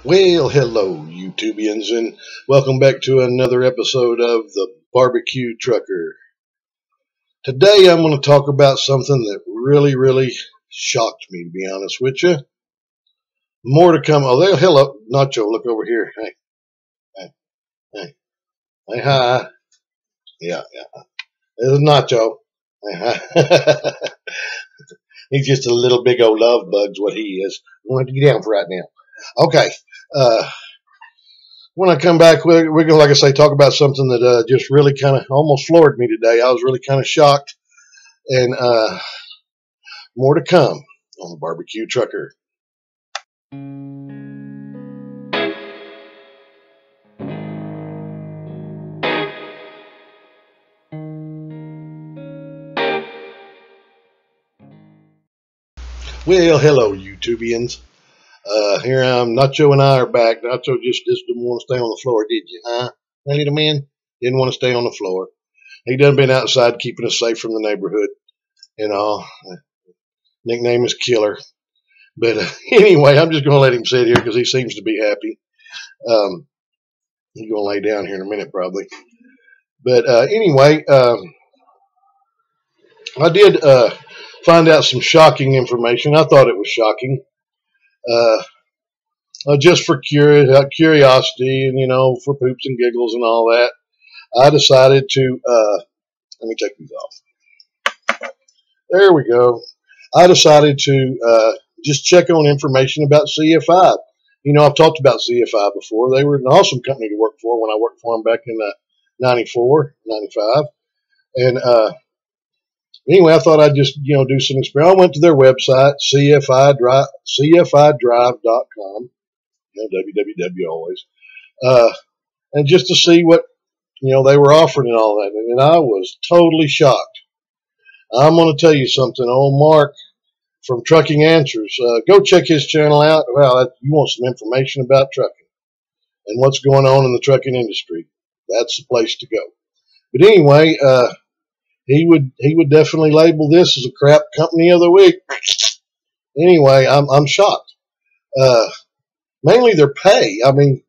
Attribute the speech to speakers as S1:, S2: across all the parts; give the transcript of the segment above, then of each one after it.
S1: Well, hello, YouTubians, and welcome back to another episode of the Barbecue Trucker. Today, I'm going to talk about something that really shocked me, to be honest with you. More to come. Oh, there, hello, Nacho, look over here. Hey, hi. Yeah. This is Nacho. Hey, hi. He's just a little big old love bug's what he is. I want to get down for right now. Okay. When I come back, we're going to, like I say, talk about something that just really kind of almost floored me today. I was really kind of shocked, and more to come on the Barbecue Trucker. Well, hello, YouTubians. Here I'm. Nacho and I are back. Nacho just didn't want to stay on the floor, did you? Huh? That little man didn't want to stay on the floor. He done been outside keeping us safe from the neighborhood and all. Nickname is Killer. But anyway, I'm just going to let him sit here because he seems to be happy. He's going to lay down here in a minute probably. But anyway, I did find out some shocking information. I thought it was shocking. Just for curiosity and, for poops and giggles and all that, I decided to, let me take these off. There we go. I decided to just check on information about CFI. I've talked about CFI before. They were an awesome company to work for when I worked for them back in 94, 95. And anyway, I thought I'd just, do some experiment. I went to their website, cfidrive.com, www always, and just to see what, they were offering and all that. And I was totally shocked. I'm going to tell you something. Old Mark from Trucking Answers, go check his channel out. Well, you want some information about trucking and what's going on in the trucking industry. That's the place to go. But anyway, he would definitely label this as a crap company of the week. Anyway, I'm shocked. Mainly their pay. I mean,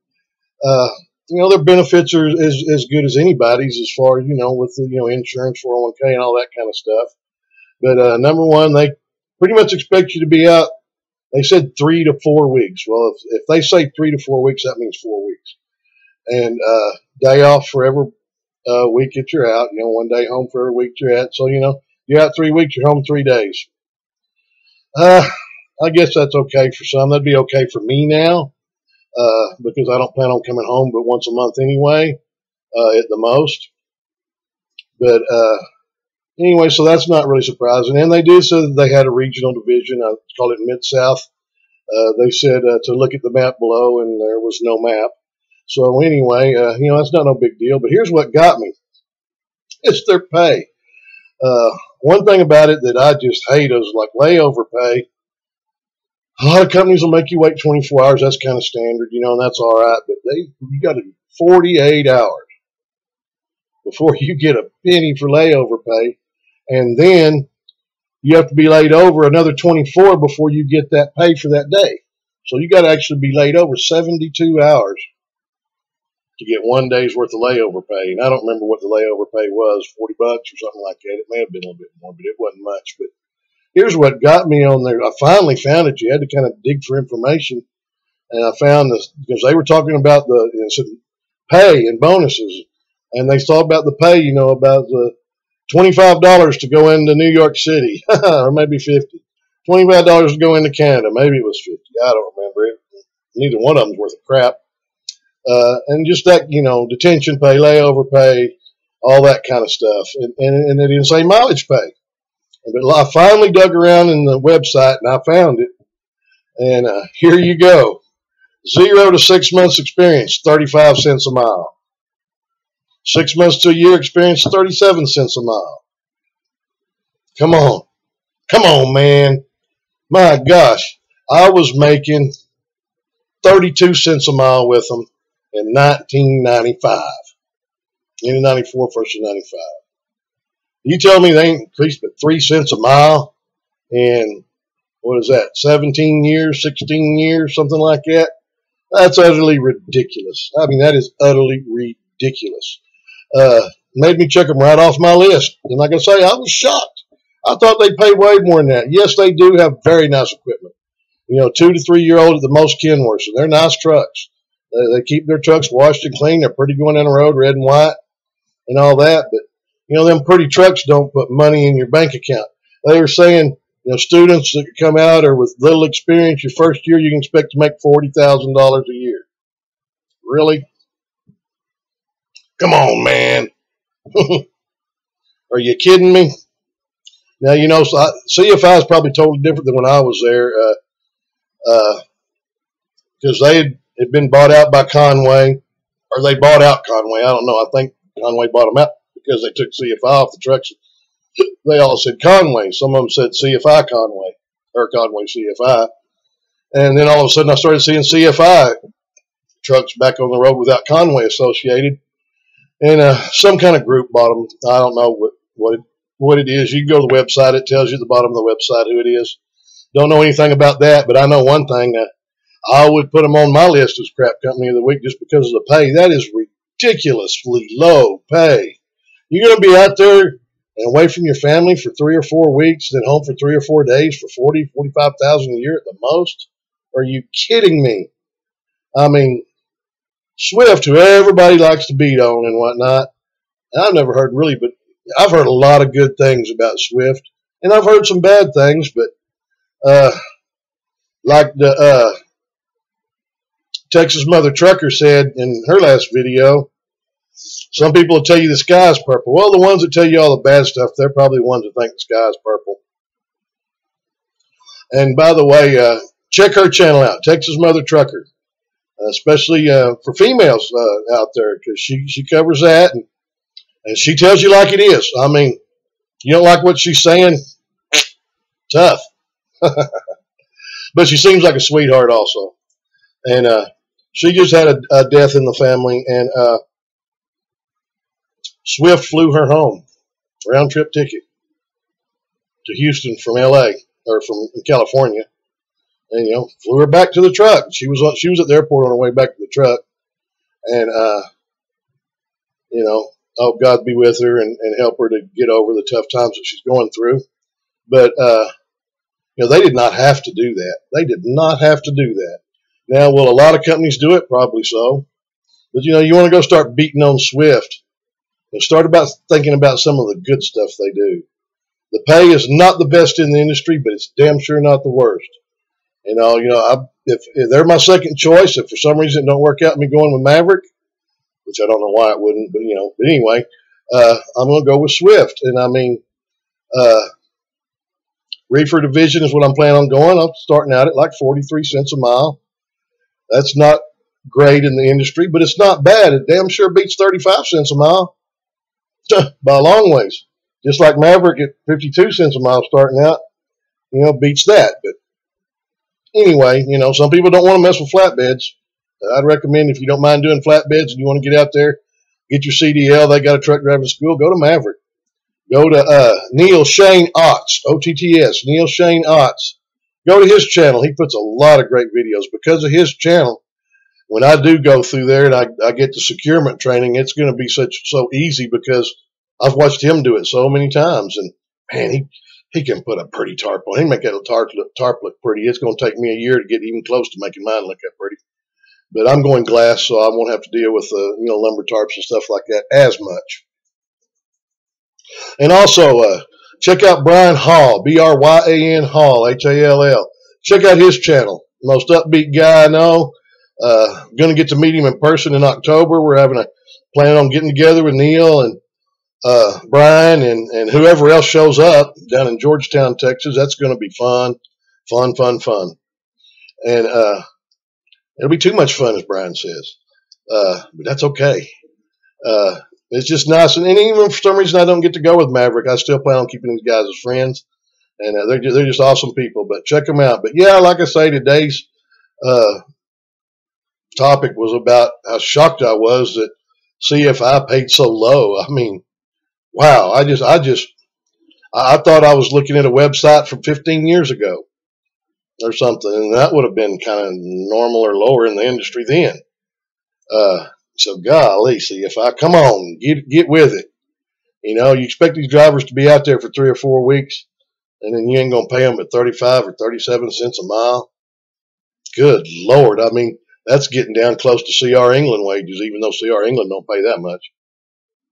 S1: their benefits are as good as anybody's as far as, with the, insurance, 401k and all that kind of stuff. But number one, they pretty much expect you to be out. They said 3 to 4 weeks. Well, if they say 3 to 4 weeks, that means 4 weeks. And day off for every week that you're out. 1 day home for every week you're out. So, you're out 3 weeks, you're home 3 days. I guess that's okay for some. That'd be okay for me now because I don't plan on coming home but once a month anyway, at the most. But anyway, so that's not really surprising. And they did say that they had a regional division. I call it Mid-South. They said to look at the map below, and there was no map. So anyway, that's not no big deal. But here's what got me. It's their pay. One thing about it that I just hate is like layover pay. A lot of companies will make you wait 24 hours. That's kind of standard, and that's all right. But you got to do 48 hours before you get a penny for layover pay. And then you have to be laid over another 24 before you get that pay for that day. So you got to actually be laid over 72 hours to get 1 day's worth of layover pay. And I don't remember what the layover pay was, $40 or something like that. It may have been a little bit more, but it wasn't much. But here's what got me on there. I finally found it. You had to kind of dig for information. And I found this because they were talking about the pay and bonuses. And they thought about the pay, about the $25 to go into New York City, or maybe $50. $25 to go into Canada, maybe it was $50. I don't remember it. Neither one of them's worth of crap. And just that, detention pay, layover pay, all that kind of stuff. And they didn't say mileage pay. But I finally dug around in the website and I found it. And here you go. 0 to 6 months experience, 35 cents a mile. 6 months to a year experience, 37 cents a mile. Come on, man. My gosh, I was making 32 cents a mile with them in 1995. In 94 versus 95. You tell me they increased but 3 cents a mile in, 17 years, 16 years, something like that? That's utterly ridiculous. I mean, that is utterly ridiculous. Made me check them right off my list. And like I say, I was shocked. I thought they'd pay way more than that. Yes, they do have very nice equipment. 2 to 3 year old at the most Kenworths. They're nice trucks. They keep their trucks washed and clean. They're pretty going down the road, red and white, and all that. But them pretty trucks don't put money in your bank account. They were saying, students that come out or with little experience, your first year you can expect to make $40,000 a year. Really? Come on, man. Are you kidding me? Now, CFI is probably totally different than when I was there, because they had been bought out by Conway, or they bought out Conway. I don't know. I think Conway bought them out because they took CFI off the trucks. They all said Conway. Some of them said CFI Conway, or Conway CFI. And then all of a sudden I started seeing CFI trucks back on the road without Conway associated. And some kind of group bought them. I don't know what it is. You can go to the website. It tells you at the bottom of the website who it is. Don't know anything about that, but I know one thing. I would put them on my list as crap company of the week just because of the pay. That is ridiculously low pay. You're going to be out there and away from your family for 3 or 4 weeks, then home for 3 or 4 days for $45,000 a year at the most? Are you kidding me? I mean, Swift, who everybody likes to beat on and whatnot, I've never heard really, but I've heard a lot of good things about Swift, and I've heard some bad things, but like the Texas Mother Trucker said in her last video, some people will tell you the sky's purple. Well, the ones that tell you all the bad stuff, they're probably the ones that think the sky's purple. And by the way, check her channel out, Texas Mother Trucker, especially for females out there, because she covers that, and she tells you like it is. I mean, you don't like what she's saying? Tough. But she seems like a sweetheart also. And she just had a death in the family, and Swift flew her home, round trip ticket to Houston from LA or from California, and flew her back to the truck. She was at the airport on her way back to the truck, and hope God be with her and help her to get over the tough times that she's going through. But they did not have to do that. They did not have to do that. Now, will a lot of companies do it? Probably so. But you want to go start beating on Swift. And start thinking about some of the good stuff they do. The pay is not the best in the industry, but it's damn sure not the worst. If they're my second choice, if for some reason it don't work out me going with Maverick, which I don't know why it wouldn't, but anyway, I'm going to go with Swift. And I mean, reefer division is what I'm planning on going. I'm starting out at like 43 cents a mile. That's not great in the industry, but it's not bad. It damn sure beats 35 cents a mile. By a long ways. Just like Maverick at 52 cents a mile starting out, beats that. But anyway, some people don't want to mess with flatbeds. I'd recommend if you don't mind doing flatbeds and you want to get out there, get your CDL, they got a truck driving school, go to Maverick. Go to Neil Shane Otts, OTTS, Neil Shane Otts. Go to his channel. He puts a lot of great videos. Because of his channel, when I do go through there and I get the securement training, it's going to be so easy because I've watched him do it so many times. And, man, he can put a pretty tarp on. He can make that tarp look pretty. It's going to take me a year to get even close to making mine look that pretty. But I'm going glass, so I won't have to deal with lumber tarps and stuff like that as much. And also, check out Brian Hall, Bryan Hall, Hall. Check out his channel. Most upbeat guy I know. Going to get to meet him in person in October. We're planning on getting together with Neil and Brian and whoever else shows up down in Georgetown, Texas. That's going to be fun. And it'll be too much fun, as Brian says. But that's okay. It's just nice. And even for some reason I don't get to go with Maverick, I still plan on keeping these guys as friends. And they're just awesome people. But check them out. But, yeah, like I say, today's topic was about how shocked I was that CFI paid so low. I mean, wow. I thought I was looking at a website from 15 years ago. or something, and that would have been kind of normal or lower in the industry then. So golly, see, if I come on, get with it. You know, you expect these drivers to be out there for 3 or 4 weeks, and then you ain't gonna pay them at 35 or 37 cents a mile. Good Lord, I mean, that's getting down close to CR England wages, even though CR England don't pay that much.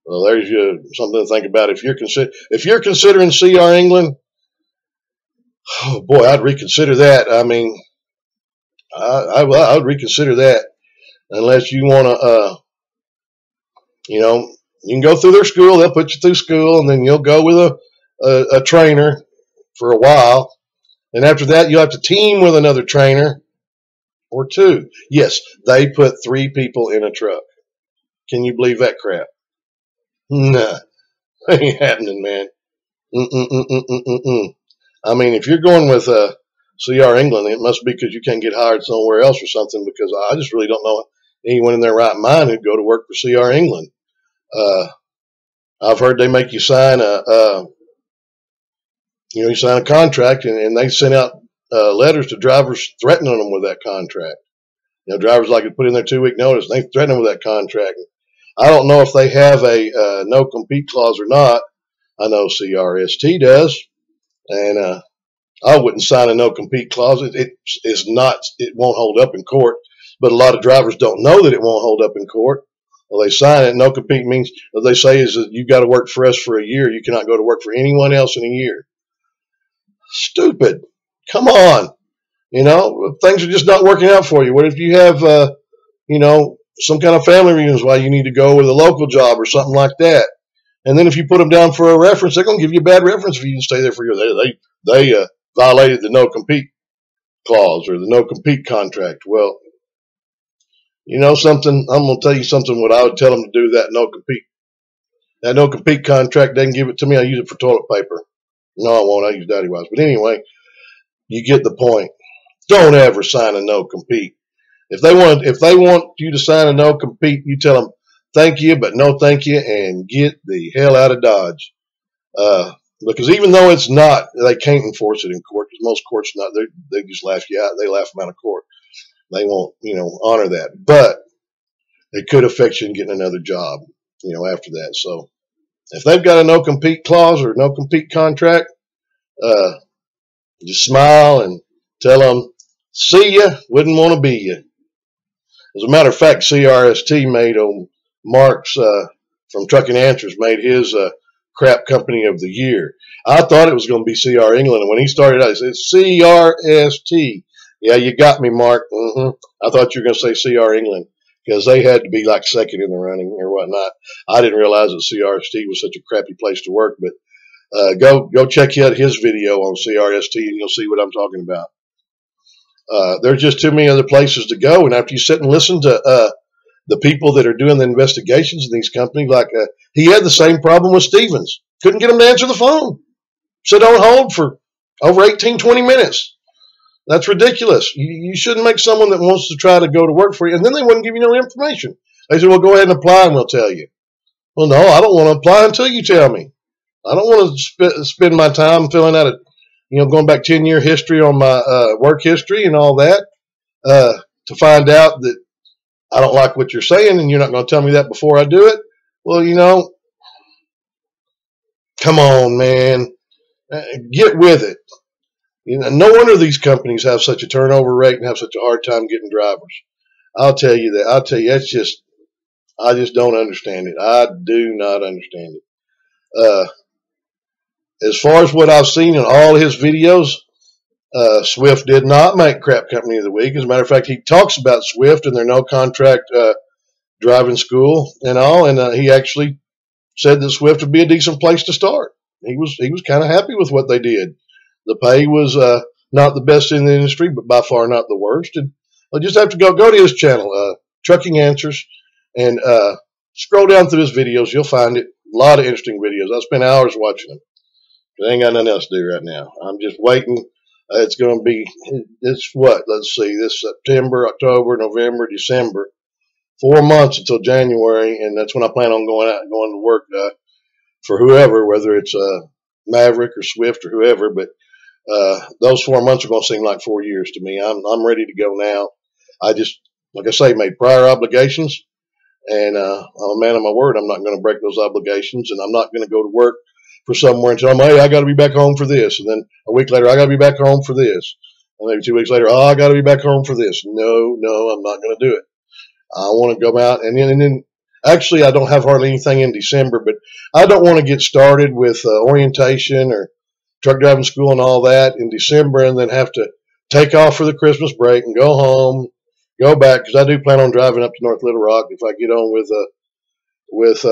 S1: Well, there's something to think about. If you're considering CR England, oh boy, I'd reconsider that. I mean, I would reconsider that unless you want to, you know, you can go through their school. They'll put you through school, and then you'll go with a trainer for a while. And after that, you'll have to team with another trainer or 2. Yes, they put 3 people in a truck. Can you believe that crap? Nah, ain't happening, man. I mean, if you're going with CR England, it must be because you can't get hired somewhere else or something, because I just really don't know anyone in their right mind who'd go to work for CR England. I've heard they make you sign you sign a contract, and they send out letters to drivers threatening them with that contract. You know, drivers like to put in their 2-week notice, and they threaten them with that contract. I don't know if they have a no-compete clause or not. I know CRST does, and I wouldn't sign a no-compete clause. It won't hold up in court, but a lot of drivers don't know that it won't hold up in court. Well, they sign it. No-compete means, what they say is that you got to work for us for a year. You cannot go to work for anyone else in a year. Stupid. Come on. You know, things are just not working out for you. What if you have, some kind of family reasons why you need to go with a local job or something like that? And then if you put them down for a reference, they're going to give you a bad reference if you can stay there for a year. They violated the no-compete clause or the no-compete contract. Well, you know something? I'm going to tell you something what I would tell them to do with that no-compete. That no-compete contract, they can give it to me. I use it for toilet paper. No, I won't. I use Daddy Wise. But anyway, you get the point. Don't ever sign a no-compete. If they want you to sign a no-compete, you tell them thank you, but no thank you, and get the hell out of Dodge. Because even though it's not, they can't enforce it in court, because most courts not, they just laugh you out. They laugh them out of court. They won't, honor that. But it could affect you in getting another job, after that. So if they've got a no-compete clause or no-compete contract, just smile and tell them, see ya, wouldn't want to be ya. As a matter of fact, CRST made Mark's from Trucking Answers made his crap company of the year. I thought it was going to be CR England, and when he started out, he said CRST. Yeah, you got me, Mark. I thought you were going to say CR England, because they had to be like second in the running or whatnot. I didn't realize that CRST was such a crappy place to work, but go check out his video on CRST, and you'll see what I'm talking about. There's just too many other places to go, and after you sit and listen to the people that are doing the investigations in these companies, like he had the same problem with Stevens. Couldn't get him to answer the phone. Sit on hold for over 18, 20 minutes. That's ridiculous. You shouldn't make someone that wants to try to go to work for you, and then they wouldn't give you no information. They said, well, go ahead and apply, and we'll tell you. Well, no, I don't want to apply until you tell me. I don't want to spend my time filling out going back 10-year history on my work history and all that to find out that I don't like what you're saying, and you're not going to tell me that before I do it. Well, come on, man. Get with it. No wonder these companies have such a turnover rate and have such a hard time getting drivers. I'll tell you that. I just don't understand it. I do not understand it. As far as what I've seen in all his videos, Swift did not make Crap Company of the Week. As a matter of fact, he talks about Swift and their no-contract driving school and all, and he actually said that Swift would be a decent place to start. He was kind of happy with what they did. The pay was not the best in the industry, but by far not the worst. And I'll just have to go to his channel, Trucking Answers, and scroll down through his videos. You'll find it. A lot of interesting videos. I spent hours watching them. I ain't got nothing else to do right now. I'm just waiting. It's going to be, let's see, this September, October, November, December. 4 months until January, and that's when I plan on going to work for whoever, whether it's Maverick or Swift or whoever. But Those 4 months are going to seem like 4 years to me. I'm ready to go now. I just, like I say, made prior obligations, and I'm a man of my word. I'm not going to break those obligations, and I'm not going to go to work for somewhere and tell them, hey, I got to be back home for this, and then a week later, I got to be back home for this, and maybe 2 weeks later, oh, I got to be back home for this. No, I'm not going to do it. I want to go out, and then actually, I don't have hardly anything in December, but I don't want to get started with orientation or truck driving school and all that in December, and then have to take off for the Christmas break and go home, go back, because I do plan on driving up to North Little Rock if I get on with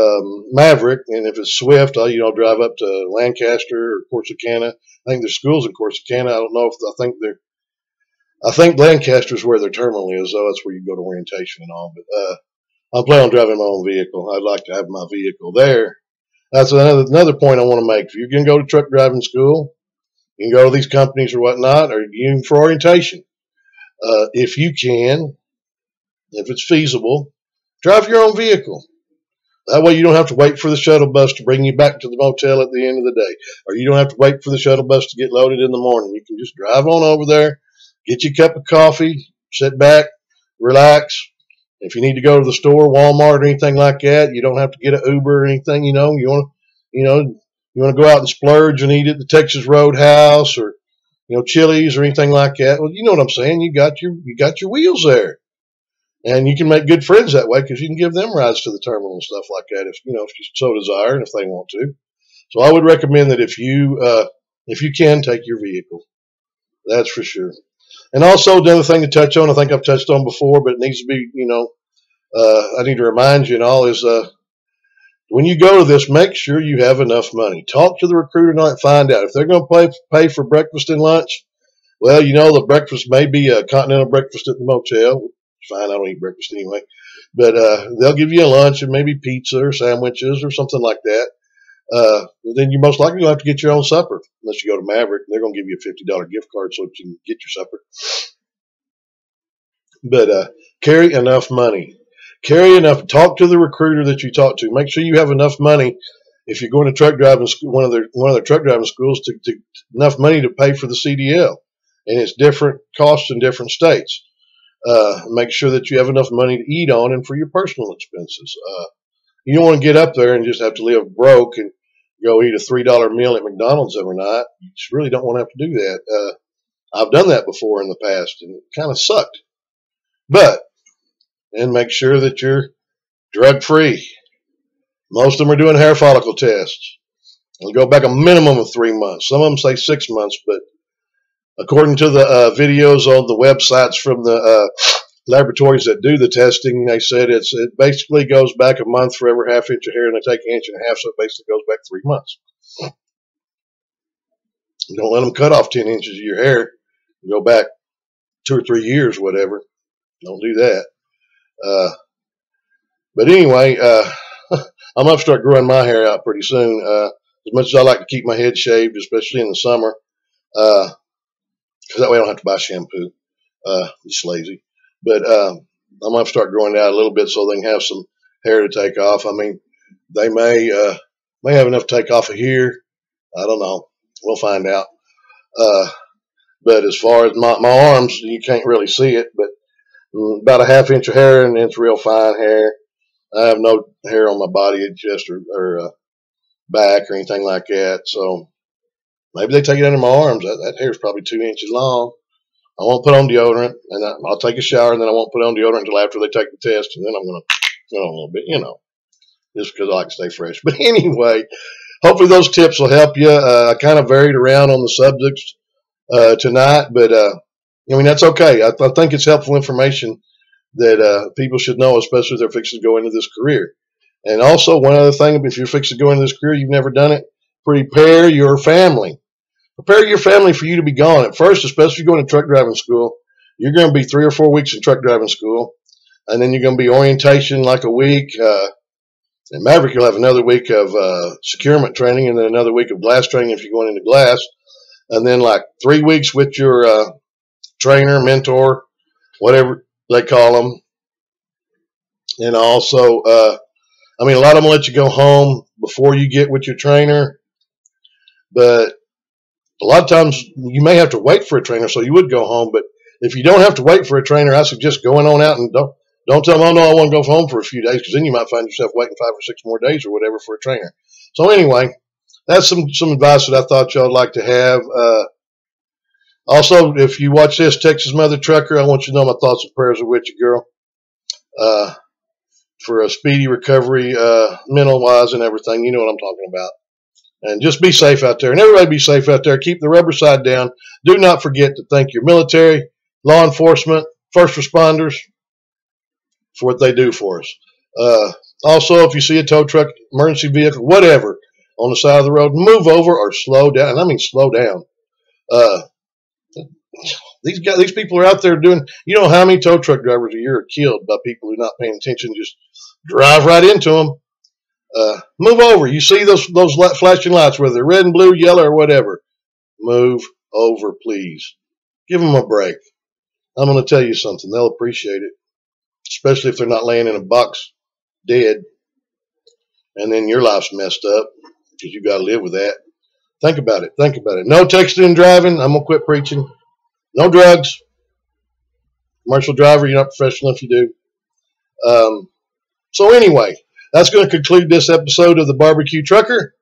S1: Maverick, and if it's Swift, I'll drive up to Lancaster or Corsicana. I think there's schools in Corsicana. I don't know if I think Lancaster's where their terminal is, though. That's where you go to orientation and all. But I plan on driving my own vehicle. I'd like to have my vehicle there. That's another point I want to make. If you can go to truck driving school, you can go to these companies or whatnot, or even for orientation. If you can, if it's feasible, drive your own vehicle. That way you don't have to wait for the shuttle bus to bring you back to the motel at the end of the day, or you don't have to wait for the shuttle bus to get loaded in the morning. You can just drive on over there, get you a cup of coffee, sit back, relax. If you need to go to the store, Walmart or anything like that, you don't have to get an Uber or anything. You want to go out and splurge and eat at the Texas Roadhouse or Chili's or anything like that. Well, you know what I'm saying. You got your wheels there. And you can make good friends that way because you can give them rides to the terminal and stuff like that if you so desire and if they want to. So I would recommend that if you can, take your vehicle. That's for sure. And also the other thing to touch on, I think I've touched on before, but it needs to be, I need to remind you and all is when you go to this, make sure you have enough money. Talk to the recruiter and find out if they're going to pay for breakfast and lunch. Well, the breakfast may be a continental breakfast at the motel. Fine, I don't eat breakfast anyway. But they'll give you a lunch and maybe pizza or sandwiches or something like that. Then you most likely will have to get your own supper unless you go to Maverick. They're going to give you a $50 gift card so that you can get your supper. But carry enough money. Carry enough. Talk to the recruiter that you talk to. Make sure you have enough money if you're going to truck driving school, one of their truck driving schools, to enough money to pay for the CDL. And it's different costs in different states. Make sure that you have enough money to eat on and for your personal expenses. You don't want to get up there and just have to live broke and go eat a $3 meal at McDonald's every night. You just really don't want to have to do that. I've done that before in the past, and it kind of sucked. And make sure that you're drug-free. Most of them are doing hair follicle tests. They'll go back a minimum of 3 months. Some of them say 6 months, but according to the videos on the websites from the laboratories that do the testing, they said it basically goes back a month for every half inch of hair, and they take an inch and a half, so it basically goes back 3 months. Don't let them cut off 10 inches of your hair and go back 2 or 3 years, whatever. Don't do that. But anyway, I'm going to start growing my hair out pretty soon. As much as I like to keep my head shaved, especially in the summer, because that way I don't have to buy shampoo. Just lazy. But I'm going to have to start growing it out a little bit so they can have some hair to take off. I mean, they may have enough to take off of here. I don't know. We'll find out. But as far as my arms, you can't really see it, but about a half inch of hair, and it's real fine hair. I have no hair on my body, chest or back or anything like that. So maybe they take it under my arms. That hair is probably 2 inches long. I won't put on deodorant, and I'll take a shower, and then I won't put on deodorant until after they take the test, and then I'm going to put on a little bit, just because I like to stay fresh. But anyway, hopefully those tips will help you. I kind of varied around on the subjects tonight, but that's okay. I think it's helpful information that people should know, especially if they're fixing to go into this career. And also, one other thing, if you're fixing to go into this career, you've never done it, prepare your family. Prepare your family for you to be gone. At first, especially if you're going to truck driving school, you're going to be 3 or 4 weeks in truck driving school, and then you're going to be orientation like a week. And Maverick, you'll have another week of securement training, and then another week of glass training if you're going into glass, and then like 3 weeks with your trainer, mentor, whatever they call them. And also, a lot of them will let you go home before you get with your trainer, but A lot of times you may have to wait for a trainer, so you would go home. But if you don't have to wait for a trainer, I suggest going on out and don't tell them, oh, no, I want to go home for a few days, because then you might find yourself waiting 5 or 6 more days or whatever for a trainer. So anyway, that's some advice that I thought y'all would like to have. Also, if you watch this, Texas Mother Trucker, I want you to know my thoughts and prayers are with you, girl, for a speedy recovery, mental-wise and everything. You know what I'm talking about. And just be safe out there. And everybody be safe out there. Keep the rubber side down. Do not forget to thank your military, law enforcement, first responders for what they do for us. Also, if you see a tow truck, emergency vehicle, whatever, on the side of the road, move over or slow down. And I mean slow down. These people are out there doing, you know how many tow truck drivers a year are killed by people who are not paying attention, just drive right into them. Move over. You see those flashing lights, whether they're red and blue, yellow, or whatever. Move over, please. Give them a break. I'm going to tell you something. They'll appreciate it, especially if they're not laying in a box dead, and then your life's messed up because you got to live with that. Think about it. Think about it. No texting and driving. I'm going to quit preaching. No drugs. Commercial driver, you're not professional if you do. So anyway, that's going to conclude this episode of the Barbecue Trucker.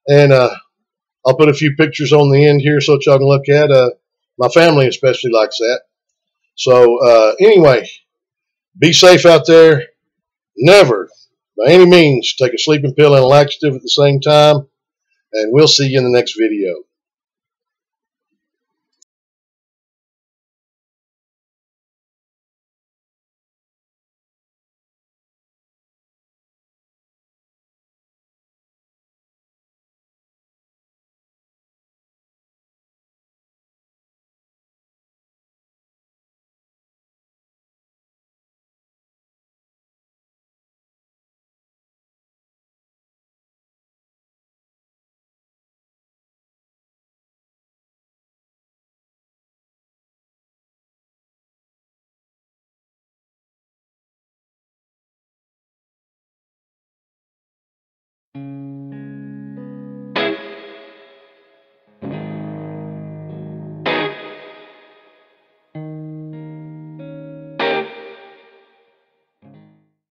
S1: And I'll put a few pictures on the end here so that y'all can look at. My family especially likes that. So anyway, be safe out there. Never, by any means, take a sleeping pill and a laxative at the same time. And we'll see you in the next video.